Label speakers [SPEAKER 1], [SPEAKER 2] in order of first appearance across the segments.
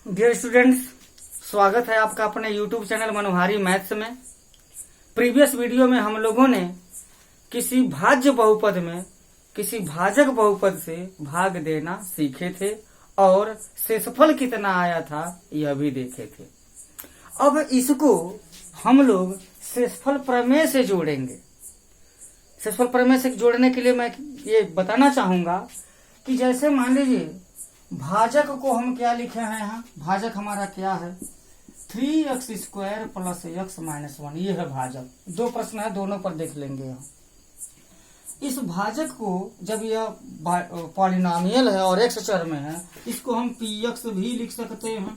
[SPEAKER 1] Dear students, स्वागत है आपका अपने यूट्यूब चैनल मनोहारी मैथ्स में। प्रीवियस वीडियो में हम लोगों ने किसी भाज्य बहुपद में किसी भाजक बहुपद से भाग देना सीखे थे और शेषफल कितना आया था यह भी देखे थे। अब इसको हम लोग शेषफल प्रमेय से जोड़ेंगे। शेषफल प्रमेय से जोड़ने के लिए मैं ये बताना चाहूंगा कि जैसे मान लीजिए भाजक को हम क्या लिखे हैं यहाँ, भाजक हमारा क्या है 3x² प्लस x माइनस 1, ये है भाजक। दो प्रश्न है, दोनों पर देख लेंगे यहाँ। इस भाजक को जब यह पॉलिनोमियल है और x चर में है, इसको हम px भी लिख सकते हैं।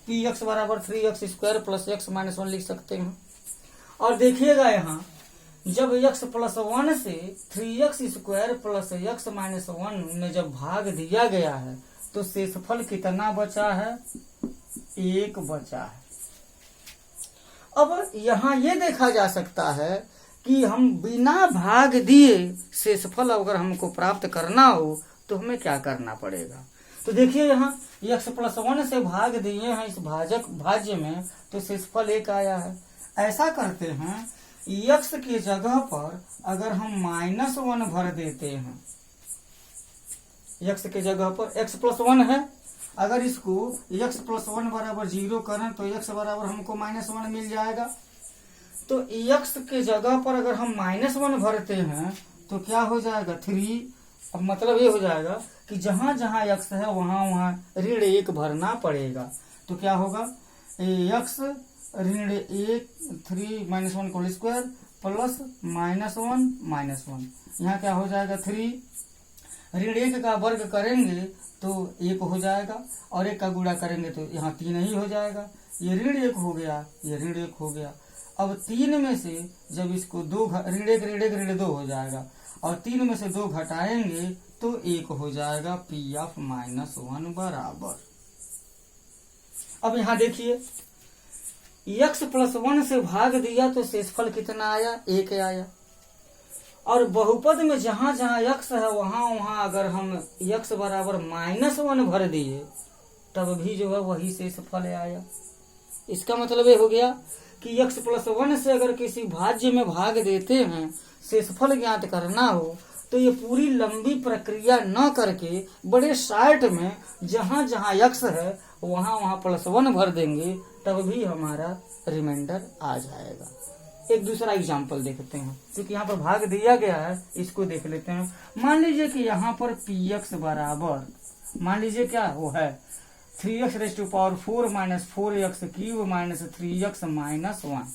[SPEAKER 1] px बराबर 3x² प्लस x माइनस 1 लिख सकते हैं। और देखिएगा यहाँ जब x प्लस 1 से 3x² प्लस x माइनस 1 में जब भाग दिया गया है तो शेषफल कितना बचा है, 1 बचा है। अब यहाँ ये देखा जा सकता है कि हम बिना भाग दिए शेषफल अगर हमको प्राप्त करना हो तो हमें क्या करना पड़ेगा। तो देखिए यहाँ x प्लस 1 से भाग दिए हैं इस भाज्य में तो शेषफल 1 आया है। ऐसा करते हैं x की जगह पर अगर हम -1 भर देते हैं, x की जगह पर x प्लस 1 है, अगर इसको x प्लस 1 बराबर 0 करें तो x बराबर हमको -1 मिल जाएगा। तो x के जगह पर अगर हम -1 भरते हैं तो क्या हो जाएगा 3। अब मतलब ये हो जाएगा कि जहां जहां x है वहां वहां ऋण 1 भरना पड़ेगा। तो क्या होगा x ऋण 1 3 -1 होल स्क्वायर प्लस -1 यहाँ क्या हो जाएगा 3। ऋण 1 का वर्ग करेंगे तो 1 हो जाएगा और 1 का गुणा करेंगे तो यहाँ 3 ही हो जाएगा। ये ऋण 1 हो गया, ये ऋण 1 हो गया। अब 3 में से जब इसको ऋण 2 हो जाएगा और 3 में से 2 घटाएंगे तो 1 हो जाएगा p(-1) बराबर। अब यहाँ देखिए x प्लस 1 से भाग दिया तो शेषफल कितना आया, 1 आया। और बहुपद में जहां जहां x है वहां वहां अगर हम x बराबर -1 भर दिए तब भी जो है वही शेषफल आया। इसका मतलब ये हो गया कि x प्लस 1 से अगर किसी भाज्य में भाग देते हैं शेषफल ज्ञात करना हो तो ये पूरी लंबी प्रक्रिया न करके बड़े शार्ट में जहां जहां x है वहां वहां +1 भर देंगे तब भी हमारा रिमाइंडर आ जाएगा। एक दूसरा एग्जाम्पल देखते हैं, क्योंकि यहाँ पर भाग दिया गया है, इसको देख लेते हैं। मान लीजिए कि यहाँ पर px बराबर मान लीजिए क्या वो है 3x⁴ minus 4x³ minus 3x minus 1।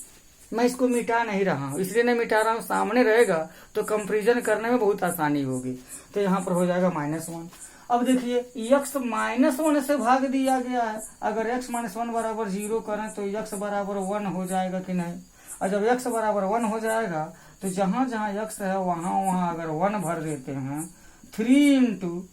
[SPEAKER 1] मैं इसको मिटा नहीं रहा हूँ, इसलिए नहीं मिटा रहा हूँ, सामने रहेगा तो कंपेरिजन करने में बहुत आसानी होगी। तो यहाँ पर हो जाएगा -1। अब देखिए x -1 से भाग दिया गया है, अगर x -1 बराबर 0 करें तो x बराबर 1 हो जाएगा कि नहीं। और जब x बराबर 1 हो जाएगा तो जहां जहां x है वहां वहां अगर 1 भर देते हैं 3 ×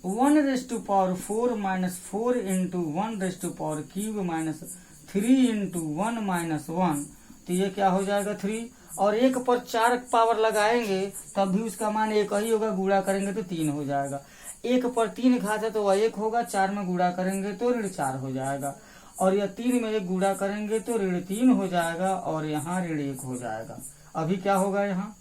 [SPEAKER 1] 1⁴ माइनस 4 × 1⁴³ माइनस 3 × 1 - 1 तो ये क्या हो जाएगा 3। और 1 पर 4 पावर लगाएंगे तब भी उसका मान 1 ही होगा, गुणा करेंगे तो 3 हो जाएगा। 1 पर 3 घात है तो वह 1 होगा, 4 में गुणा करेंगे तो ऋण 4 हो जाएगा। और यह 3 में 1 गुणा करेंगे तो ऋण 3 हो जाएगा और यहाँ ऋण 1 हो जाएगा। अभी क्या होगा यहाँ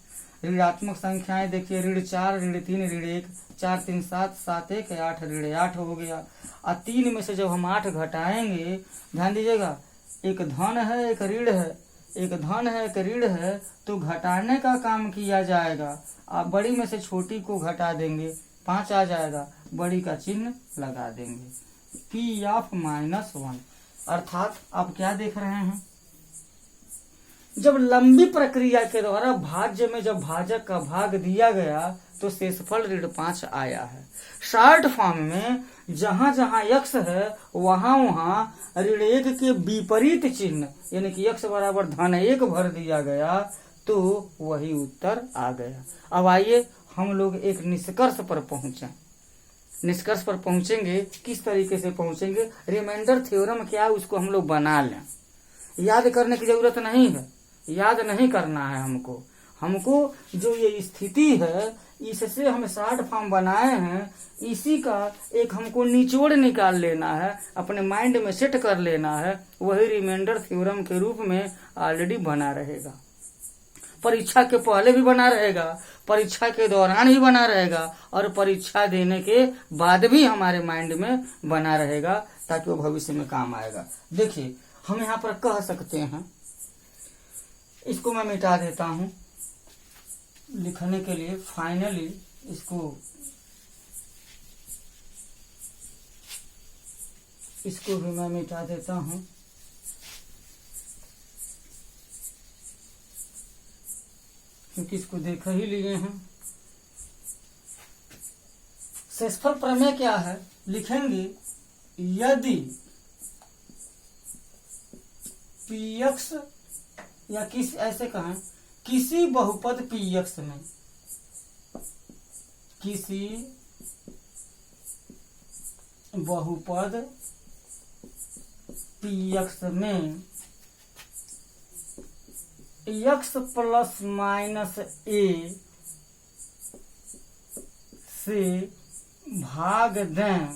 [SPEAKER 1] ऋणात्मक संख्याएं देखिए ऋण 4 ऋण 3 ऋण 1 4 3 7 7 1 8 ऋण 8 हो गया। और 3 में से जब हम 8 घटाएंगे, ध्यान दीजिएगा एक धन है एक ऋण है, एक धन है एक ऋण है तो घटाने का काम किया जाएगा। आप बड़ी में से छोटी को घटा देंगे 5 आ जाएगा, बड़ी का चिन्ह लगा देंगे p(-1)। अर्थात आप क्या देख रहे हैं, जब लंबी प्रक्रिया के द्वारा भाज्य में जब भाजक का भाग दिया गया तो शेषफल ऋण 5 आया है। शॉर्ट फॉर्म में जहां जहां x है वहां वहां ऋण 1 के विपरीत चिन्ह यानी कि x बराबर -1 भर दिया गया तो वही उत्तर आ गया। अब आइए हम लोग एक निष्कर्ष पर पहुंचे। निष्कर्ष पर पहुंचेंगे, किस तरीके से पहुंचेंगे, रिमाइंडर थ्योरम क्या है उसको हम लोग बना लें। याद करने की जरूरत नहीं है, याद नहीं करना है हमको जो ये स्थिति है इससे हम शॉर्ट फॉर्म बनाए हैं, इसी का एक हमको निचोड़ निकाल लेना है, अपने माइंड में सेट कर लेना है, वही रिमाइंडर थ्योरम के रूप में ऑलरेडी बना रहेगा। परीक्षा के पहले भी बना रहेगा, परीक्षा के दौरान भी बना रहेगा, और परीक्षा देने के बाद भी हमारे माइंड में बना रहेगा, ताकि वो भविष्य में काम आएगा। देखिए हम यहाँ पर कह सकते हैं, इसको मैं मिटा देता हूं लिखने के लिए। फाइनली इसको भी मैं मिटा देता हूं। क्योंकि इसको देख ही लिए हैं। शेषफल प्रमेय क्या है, लिखेंगे यदि px या ऐसे कहें किसी बहुपद px में, किसी बहुपद px में x प्लस माइनस a से भाग दें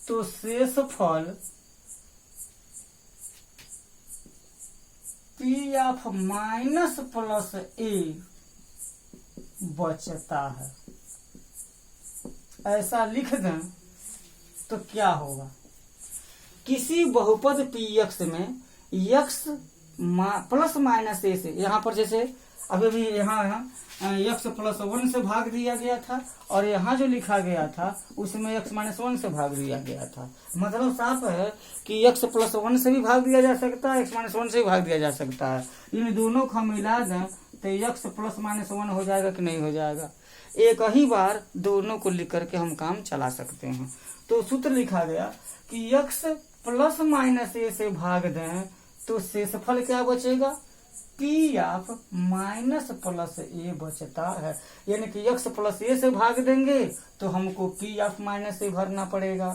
[SPEAKER 1] तो शेषफल p of minus plus a बचता है। ऐसा लिख दें तो क्या होगा, किसी बहुपद px में x प्लस माइनस a से, यहाँ पर जैसे अभी भी यहाँ x प्लस 1 से भाग दिया गया था, और यहाँ जो लिखा गया था उसमें x माइनस 1 से भाग दिया गया था। मतलब साफ है कि x प्लस 1 से भी भाग दिया जा सकता है, x माइनस 1 से भी भाग दिया जा सकता है। इन दोनों को हम मिला दें तो x प्लस माइनस 1 हो जाएगा कि नहीं हो जाएगा। एक ही बार दोनों को लिख करके हम काम चला सकते हैं। तो सूत्र लिखा गया कि x प्लस माइनस a से भाग दें तो शेषफल क्या बचेगा, p of minus plus a बचता है। यानी कि x प्लस a से भाग देंगे तो हमको p ऑफ माइनस a भरना पड़ेगा,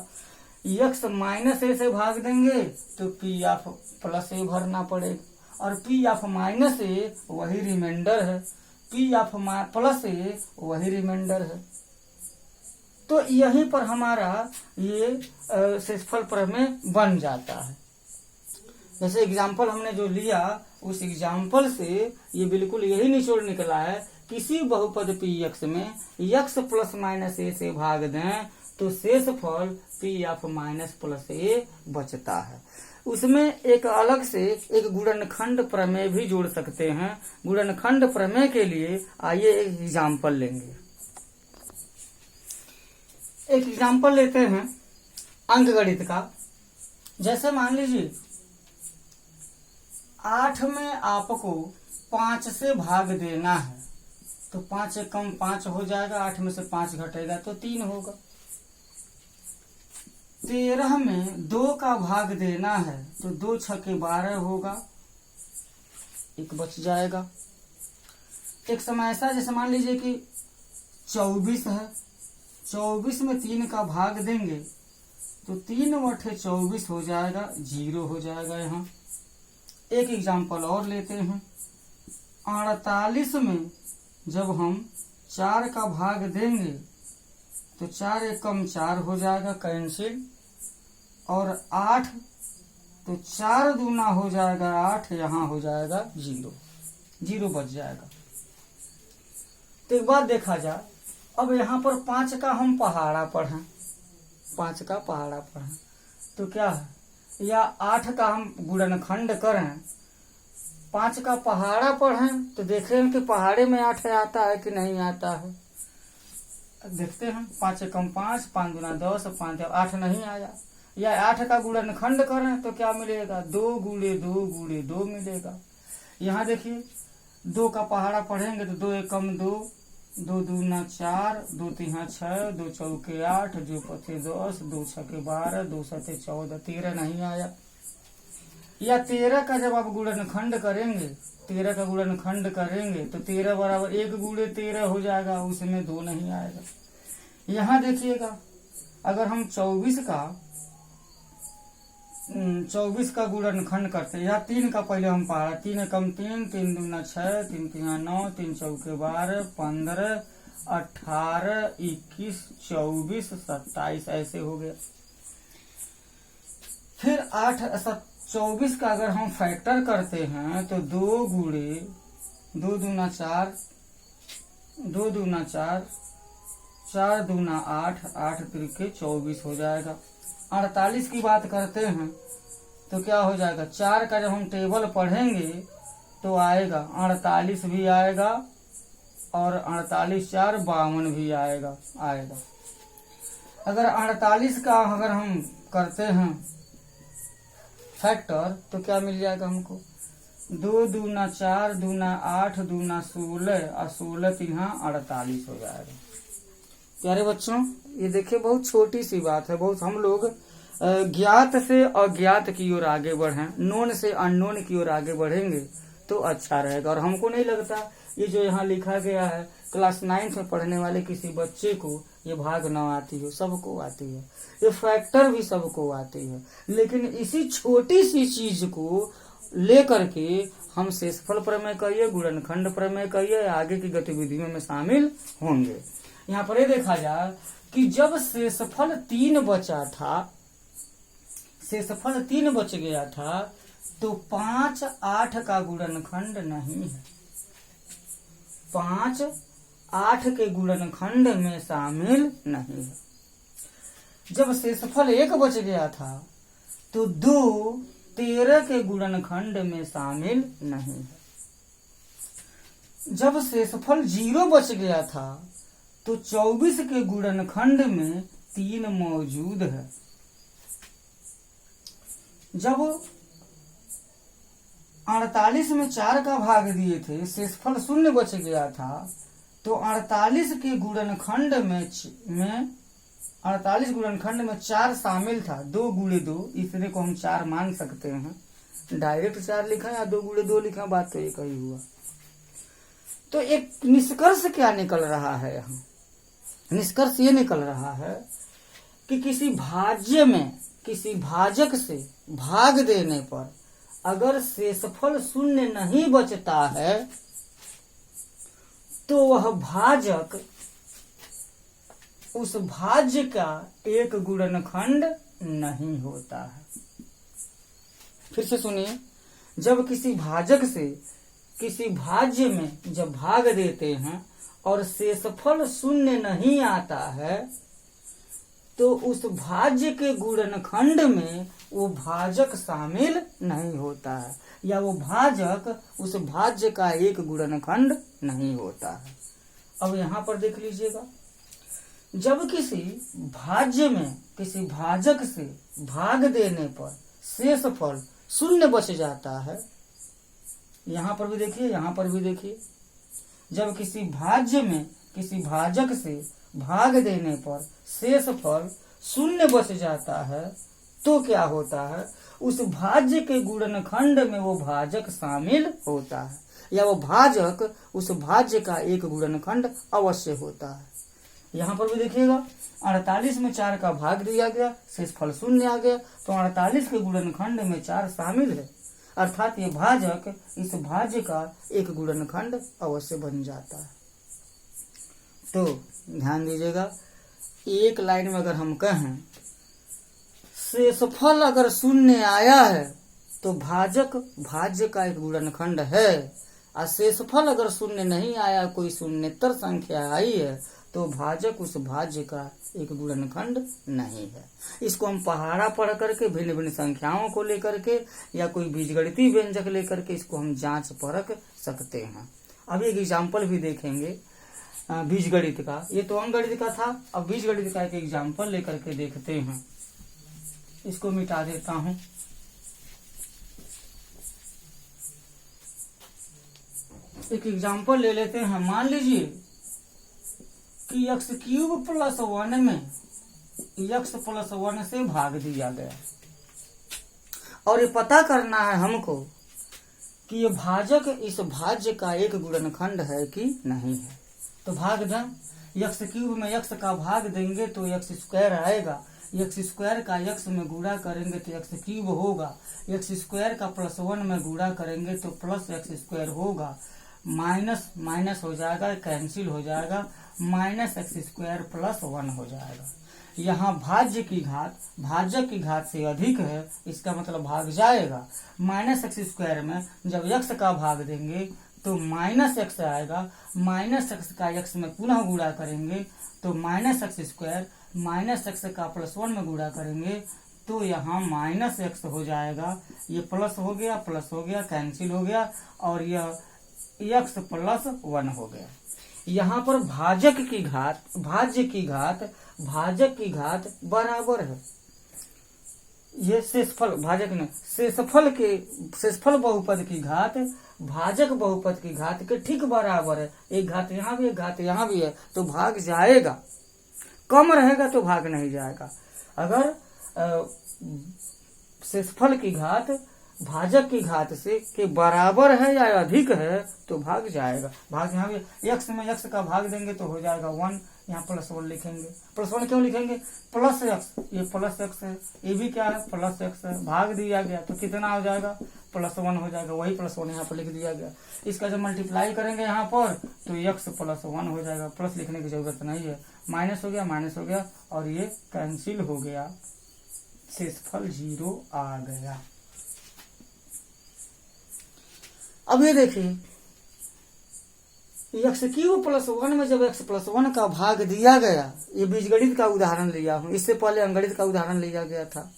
[SPEAKER 1] x माइनस a से भाग देंगे तो p ऑफ प्लस a भरना पड़ेगा, और p ऑफ माइनस a वही रिमाइंडर है, p ऑफ प्लस a वही रिमाइंडर है। तो यहीं पर हमारा ये शेषफल प्रमेय बन जाता है। जैसे एग्जाम्पल हमने जो लिया उस एग्जाम्पल से ये बिल्कुल यही निचोड़ निकला है, किसी बहुपद px में x प्लस माइनस a से भाग दें तो शेषफल p of minus plus a बचता है। उसमें एक अलग से एक गुणनखंड प्रमेय भी जोड़ सकते हैं। गुणनखंड प्रमेय के लिए आइए एक एग्जाम्पल लेंगे। एक एग्जाम्पल लेते हैं अंकगणित का। जैसे मान लीजिए 8 में आपको 5 से भाग देना है, तो 5 से कम 5 हो जाएगा, 8 में से 5 घटेगा तो 3 होगा। 13 में 2 का भाग देना है तो 2 छक्के 12 होगा, 1 बच जाएगा। एक समय ऐसा जैसे मान लीजिए कि 24 है, 24 में 3 का भाग देंगे तो 3/24 हो जाएगा, 0 हो जाएगा। यहाँ एक एग्जाम्पल और लेते हैं। 48 में जब हम 4 का भाग देंगे तो 4 एक कम 4 हो जाएगा, कैंसिल, और 8 तो 4 दूना हो जाएगा 8, यहाँ हो जाएगा 0, 0 बच जाएगा। तो एक बात देखा जाए, अब यहाँ पर 5 का हम पहाड़ा पढ़ें, 5 का पहाड़ा पढ़ें तो क्या है, या 8 का हम गुणनखंड करें, 5 का पहाड़ा पढ़ें तो देखें कि पहाड़े में 8 आता है कि नहीं आता है। देखते हैं, 5 से कम 5, 5 दूना 10, 5 8 नहीं आया। या 8 का गुणनखंड करें तो क्या मिलेगा, 2 गुणे 2 गुणे 2 मिलेगा। यहाँ देखिए 2 का पहाड़ा पढ़ेंगे तो 2 एक कम 2, 2 दूना 4, 2 तीन 6, 2 चौके 8, 2 पथे 10, 2 छके 12, 2 सते 14, 13 नहीं आया। या 13 का जब आप गुणनखंड करेंगे, 13 का गुणनखंड करेंगे तो 13 बराबर 1 गुणे 13 हो जाएगा, उसमें 2 नहीं आएगा। यहाँ देखिएगा, अगर हम 24 का 24 का गुणनखंड करते हैं। यहाँ 3 का पहले हम पढ़ा, 3 एकम 3, 3 दूना 6, 3 तिया 9, 3 चौके 12, 15, 18, 21, 24, 27 ऐसे हो गया। फिर 24 का अगर हम फैक्टर करते हैं तो 2 गुणे 2 दूना 4, 2 दूना 4, 4 दूना 8, 8 तिरके 24 हो जाएगा। 48 की बात करते हैं तो क्या हो जाएगा, 4 का जब हम टेबल पढ़ेंगे तो आएगा 48 भी आएगा और 48 4 52 भी आएगा। अगर 48 का अगर हम करते हैं फैक्टर तो क्या मिल जाएगा हमको, 2 दूना 4, दूना 8, दूना 16 और 16 तिहा 48 हो जाएगा। प्यारे बच्चों, ये देखिए बहुत छोटी सी बात है। बहुत हम लोग ज्ञात से अज्ञात की ओर आगे बढ़े, नोन से अननोन की ओर आगे बढ़ेंगे तो अच्छा रहेगा। और हमको नहीं लगता ये जो यहाँ लिखा गया है क्लास 9 में पढ़ने वाले किसी बच्चे को ये भाग न आती हो, सबको आती है। ये फैक्टर भी सबको आती है, लेकिन इसी छोटी सी चीज को लेकर के हम शेषफल प्रमेय कहिए, गुणनखंड प्रमेय कहिए, आगे की गतिविधियों में शामिल होंगे। यहाँ पर ये देखा जाए कि जब शेषफल 3 बचा था, शेषफल 3 बच गया था तो 5 8 का गुणनखंड नहीं है, 5 8 के गुणनखंड में शामिल नहीं है। जब शेषफल 1 बच गया था तो 2 13 के गुणनखंड में शामिल नहीं है। जब शेषफल 0 बच गया था तो 24 के गुणनखंड में 3 मौजूद है। जब 48 में 4 का भाग दिए थे, शेषफल 0 बच गया था तो 48 के गुणनखंड में 48 गुणनखंड में 4 शामिल था। 2 गुणे 2, इसने को हम 4 मान सकते हैं। डायरेक्ट 4 लिखा या 2 गुणे 2 लिखा, बात तो एक ही हुआ। तो एक निष्कर्ष क्या निकल रहा है यहाँ, निष्कर्ष ये निकल रहा है कि किसी भाज्य में किसी भाजक से भाग देने पर अगर शेषफल 0 नहीं बचता है तो वह भाजक उस भाज्य का एक गुणनखंड नहीं होता है। फिर से सुनिए, जब किसी भाजक से किसी भाज्य में जब भाग देते हैं और शेषफल 0 नहीं आता है तो उस भाज्य के गुणनखंड में वो भाजक शामिल नहीं होता है, या वो भाजक उस भाज्य का एक गुणनखंड नहीं होता है। अब यहाँ पर देख लीजिएगा, जब किसी भाज्य में किसी भाजक से भाग देने पर शेषफल 0 बच जाता है, यहाँ पर भी देखिए, यहाँ पर भी देखिए, जब किसी भाज्य में किसी भाजक से भाग देने पर शेषफल 0 बच जाता है तो क्या होता है, उस भाज्य के गुणनखंड में वो भाजक शामिल होता है, या वो भाजक उस भाज्य का एक गुणनखंड अवश्य होता है। यहाँ पर भी देखिएगा, 48 में 4 का भाग दिया गया, शेषफल 0 आ गया, तो 48 के गुणनखंड में 4 शामिल है, अर्थात ये भाजक इस भाज्य का एक गुणनखंड अवश्य बन जाता है। तो ध्यान दीजिएगा, एक लाइन में अगर हम कहें शेषफल अगर 0 आया है तो भाजक भाज्य का एक गुणनखंड है, और शेषफल अगर 0 नहीं आया, कोई शून्येतर संख्या आई है तो भाजक उस भाज्य का एक गुणनखंड नहीं है। इसको हम पहाड़ा पढ़ करके भिन्न भिन्न संख्याओं को लेकर के या कोई बीजगणितीय व्यंजक लेकर के इसको हम जांच परख सकते हैं। अब एक एग्जाम्पल भी देखेंगे बीजगणित का, ये तो अंकगणित का था, अब बीजगणित का एक एग्जाम्पल लेकर के देखते हैं। इसको मिटा देता हूं। एक एग्जाम्पल ले लेते हैं। मान लीजिए कि x³ + 1 में x + 1 से भाग दिया गया, और ये पता करना है हमको कि ये भाजक इस भाज्य का एक गुणनखंड है कि नहीं है। तो भाग दें, एक्स क्यूब में एक्स का भाग देंगे तो एक्स स्क्वायर आएगा, एक्स स्क्वायर का एक्स में गुणा करेंगे तो एक्स क्यूब होगा, एक्स स्क्वायर का +1 में गुणा करेंगे तो प्लस एक्स स्क्वायर होगा, माइनस माइनस हो जाएगा, कैंसिल हो जाएगा, माइनस एक्स स्क्वायर +1 हो जाएगा। यहाँ भाज्य की घात भाजक की घात से अधिक है, इसका मतलब भाग जाएगा। माइनस एक्स स्क्वायर में जब एक्स का भाग देंगे तो माइनस एक्स आएगा, माइनस एक्स का एक्स में पुनः गुणा करेंगे तो minus x square, minus x का +1 में गुणा करेंगे तो यहाँ माइनस एक्स हो जाएगा, ये प्लस हो गया, कैंसिल हो गया और यह एक्स +1 हो गया। यहाँ पर भाजक की घात भाज्य की घात भाजक की घात बराबर है, ये शेषफल भाजक ने शेषफल बहुपद की घात भाजक बहुपद की घात के ठीक बराबर है। एक घात यहाँ भी, एक घात यहाँ भी है, तो भाग जाएगा। कम रहेगा तो भाग नहीं जाएगा। अगर शेषफल की घात भाजक की घात से के बराबर है या अधिक है तो भाग जाएगा। भाग यहाँ भी एक्स में एक्स का भाग देंगे तो हो जाएगा 1, यहाँ +1 लिखेंगे। +1 क्यों लिखेंगे? प्लस एक्स, ये प्लस एक्स है, ये भी क्या है प्लस एक्स है, भाग दिया गया तो कितना हो जाएगा +1 हो जाएगा, वही +1 यहाँ पर लिख दिया गया। इसका जब मल्टीप्लाई करेंगे यहाँ पर तो एक्स +1 हो जाएगा, प्लस लिखने की जरूरत नहीं है, माइनस हो गया और ये कैंसिल हो गया, शेषफल 0 आ गया। अब ये देखिए एक्स क्यूब +1 में जब एक्स +1 का भाग दिया गया, ये बीजगणित का उदाहरण लिया हूं, इससे पहले अंगणित का उदाहरण लिया गया था।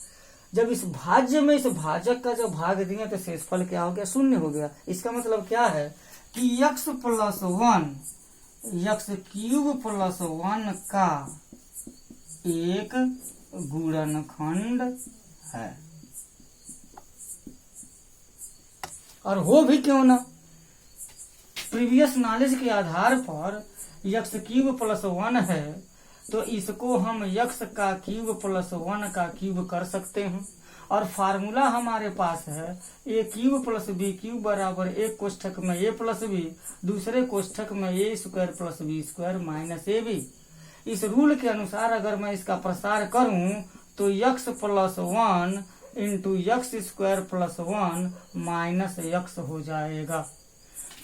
[SPEAKER 1] जब इस भाज्य में इस भाजक का जब भाग दिया तो शेषफल क्या हो गया? 0 हो गया। इसका मतलब क्या है कि एक्स क्यूब +1 का एक गुणनखंड है, और हो भी क्यों ना, प्रीवियस नॉलेज के आधार पर एक्स क्यूब +1 है तो इसको हम एक्स का क्यूब +1 का क्यूब कर सकते हैं। और फार्मूला हमारे पास है a³ + b³ बराबर एक कोष्ठक में a + b, दूसरे कोष्ठक में a² + b² - ab। इस रूल के अनुसार अगर मैं इसका प्रसार करूं तो x +1 × x² +1 - x हो जाएगा।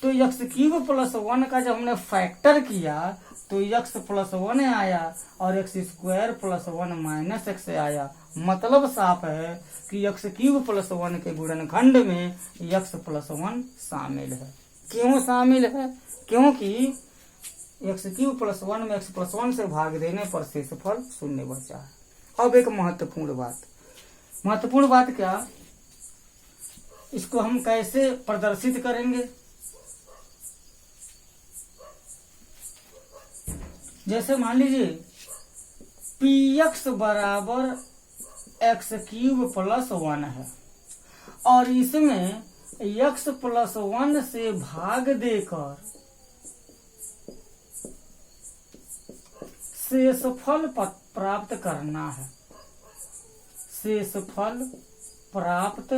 [SPEAKER 1] तो x³ +1 का जब हमने फैक्टर किया तो x +1 आया और x² +1 - x आया। मतलब साफ है कि x³ +1 के गुणनखंड में x +1 शामिल है। क्यों शामिल है? क्योंकि x³ +1 में x +1 से भाग देने पर शेषफल 0 बचा है। अब एक महत्वपूर्ण बात क्या, इसको हम कैसे प्रदर्शित करेंगे? जैसे मान लीजिए px बराबर x³ +1 है और इसमें x +1 से भाग देकर शेषफल प्राप्त करना है। शेषफल प्राप्त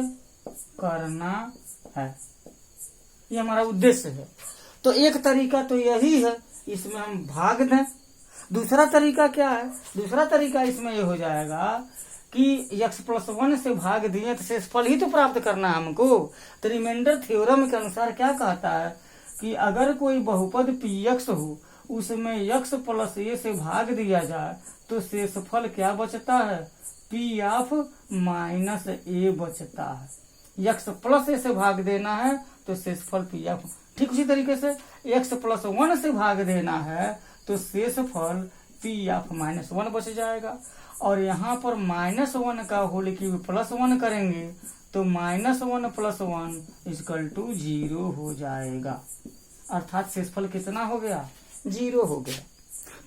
[SPEAKER 1] करना है, ये हमारा उद्देश्य है। तो एक तरीका तो यही है, इसमें हम भाग दें। दूसरा तरीका क्या है? दूसरा तरीका इसमें ये हो जाएगा कि x +1 से भाग दिए तो शेषफल ही तो प्राप्त करना है हमको। तो रिमाइंडर थ्योरम के अनुसार क्या कहता है कि अगर कोई बहुपद px हो उसमें x + a से भाग दिया जाए तो शेषफल क्या बचता है? p ऑफ -a बचता है। x + a से भाग देना है तो शेषफल p ऑफ, ठीक उसी तरीके से x +1 से भाग देना है तो शेषफल p ऑफ -1 बच जाएगा। और यहाँ पर -1 का होल क्यूब +1 करेंगे तो -1 + 1 = 0 हो जाएगा। अर्थात शेषफल कितना हो गया? 0 हो गया।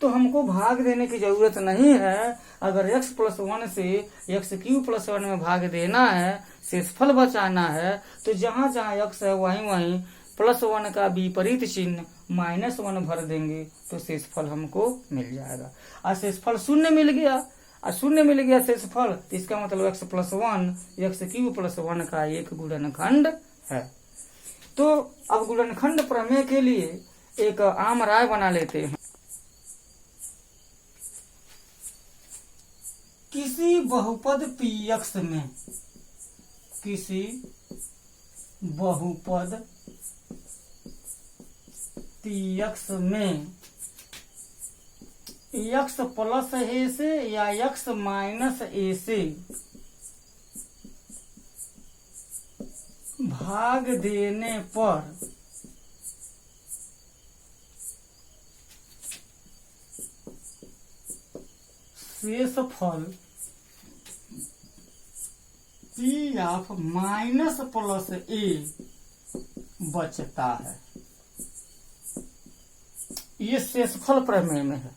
[SPEAKER 1] तो हमको भाग देने की जरूरत नहीं है। अगर x +1 से x³ +1 में भाग देना है, शेषफल बचाना है, तो जहां जहां x है वहीं +1 का विपरीत चिन्ह -1 भर देंगे तो शेषफल हमको मिल जाएगा। और शेषफल 0 मिल गया, और 0 मिल गया शेषफल, इसका मतलब x +1 x³ +1 का एक गुणनखंड है। तो अब गुणनखंड प्रमेय के लिए एक आम राय बना लेते हैं। किसी बहुपद px में, किसी बहुपद px में x प्लस a से या x माइनस a से भाग देने पर शेषफल p of minus plus a बचता है। ये शेषफल प्रमेय में है।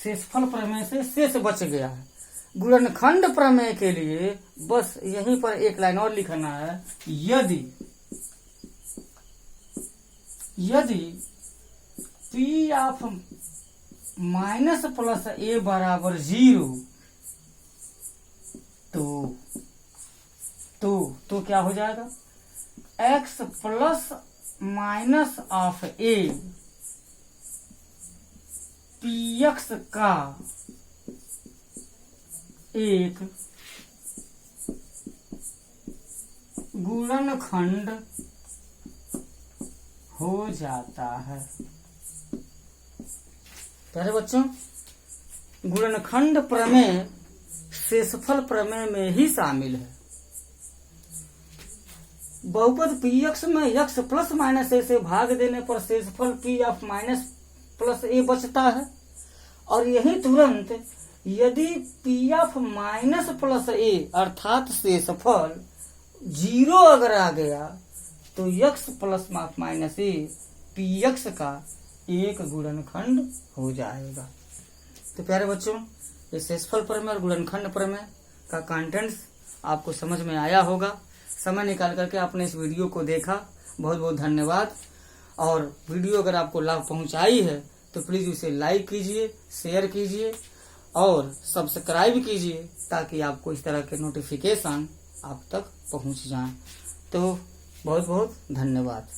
[SPEAKER 1] शेषफल प्रमेय से शेष बच गया है। गुणनखंड प्रमेय के लिए बस यहीं पर एक लाइन और लिखना है। यदि p of minus plus a बराबर 0 तो क्या हो जाएगा, x plus minus of a px का एक गुणनखंड हो जाता है। प्यारे बच्चों, गुणनखंड प्रमेय शेषफल प्रमेय में ही शामिल है। बहुपद px में x प्लस माइनस a से भाग देने पर शेषफल p of minus plus a बचता है। और यही तुरंत यदि p of minus plus a अर्थात शेषफल 0 अगर आ गया तो x plus minus a px का एक गुणनखंड हो जाएगा। तो प्यारे बच्चों, ये शेषफल प्रमेय और गुणनखंड प्रमेय का कंटेंट्स आपको समझ में आया होगा। समय निकाल करके आपने इस वीडियो को देखा, बहुत बहुत धन्यवाद। और वीडियो अगर आपको लाभ पहुंचाई है तो प्लीज उसे लाइक कीजिए, शेयर कीजिए और सब्सक्राइब कीजिए ताकि आपको इस तरह के नोटिफिकेशन आप तक पहुंच जाएं। तो बहुत बहुत धन्यवाद।